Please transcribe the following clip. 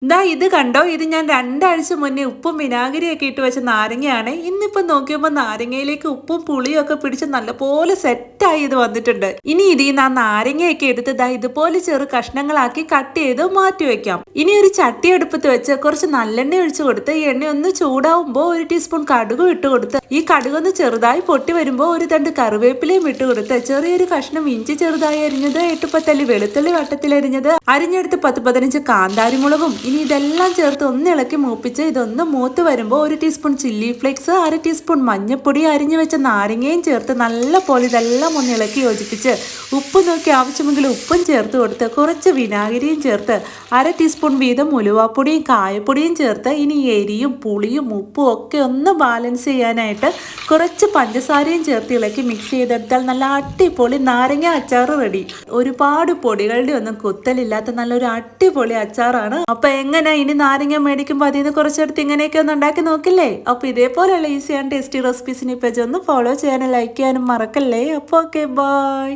ദാ ഇത് കണ്ടോ? ഇത് ഞാൻ 2 ആഴ്ച മുന്നേ ഉപ്പും വിനാഗിരിയൊക്കെ ഇട്ട് വെച്ച നാരങ്ങയാണ്. ഇന്നിപ്പം നോക്കിയപ്പോൾ നാരങ്ങയിലേക്ക് ഉപ്പും പുളിയും ഒക്കെ പിടിച്ച് നല്ലപോലെ സെറ്റായി ഇത് വന്നിട്ടുണ്ട്. ഇനി ഇതിന്ന് ആ നാരങ്ങയൊക്കെ എടുത്ത് ദാ ഇതുപോലെ ചെറു കഷ്ണങ്ങളാക്കി കട്ട് ചെയ്ത് മാറ്റി വെക്കാം. ഇനി ഒരു ചട്ടി അടുപ്പത്ത് വെച്ച് കുറച്ച് നല്ലെണ്ണ ഒഴിച്ചു കൊടുത്ത് ഈ എണ്ണ ഒന്ന് ചൂടാവുമ്പോൾ 1 ടീസ്പൂൺ കടുകും ഇട്ട് കൊടുത്ത് ഈ കടുകൊന്ന് ചെറുതായി പൊട്ടി വരുമ്പോൾ ഒരു തണ്ട് കറിവേപ്പിലയും ഇട്ട് കൊടുത്ത് ചെറിയൊരു കഷ്ണം ഇഞ്ചി ചെറുതായി അരിഞ്ഞത് 8-10 വെളുത്തുള്ളി വട്ടത്തിലരിഞ്ഞത് അരിഞ്ഞെടുത്ത് 10-15 കാന്താരിമുളകും. ഇനി ഇതെല്ലാം ചേർത്ത് ഒന്ന് ഇളക്കി മൂപ്പിച്ച് ഇതൊന്ന് മൂത്ത് വരുമ്പോൾ 1 ടീസ്പൂൺ ചില്ലി ഫ്ലേക്സ്, 1/2 ടീസ്പൂൺ മഞ്ഞൾപ്പൊടി, അരിഞ്ഞു വെച്ച നാരങ്ങയും ചേർത്ത് നല്ല പോലെ ഇതെല്ലാം ഒന്ന് ഇളക്കി യോജിപ്പിച്ച് ഉപ്പ് നോക്കി ആവശ്യമെങ്കിൽ ഉപ്പും ചേർത്ത് കൊടുത്ത് കുറച്ച് വിനാഗിരിയും ചേർത്ത് 1/2 ടീസ്പൂൺ വീതം ഉലുവാപ്പൊടിയും കായപ്പൊടിയും ചേർത്ത് ഇനി എരിയും പുളിയും ഉപ്പും ഒക്കെ ഒന്ന് ബാലൻസ് ചെയ്യാനായിട്ട് കുറച്ച് പഞ്ചസാരയും ചേർത്ത് ഇളക്കി മിക്സ് ചെയ്തെടുത്താൽ നല്ല അടിപൊളി നാരങ്ങ അച്ചാർ റെഡി. ഒരുപാട് പൊടികളുടെ ഒന്നും കുത്തലില്ലാത്ത നല്ലൊരു അടിപൊളി അച്ചാറാണ്. അപ്പൊ എങ്ങനെ ഇനി നാരങ്ങ മേടിക്കുമ്പോൾ അതിൽ നിന്ന് കുറച്ചെടുത്ത് ഇങ്ങനെയൊക്കെ ഒന്ന് ഉണ്ടാക്കി നോക്കില്ലേ? അപ്പൊ ഇതേപോലെയുള്ള ഈസി ആൻഡ് ടേസ്റ്റി റെസിപ്പീസിനെ പേജ് ഒന്ന് ഫോളോ ചെയ്യാനും ലൈക്ക് ചെയ്യാനും മറക്കല്ലേ. അപ്പോൾ ഓക്കെ, ബൈ.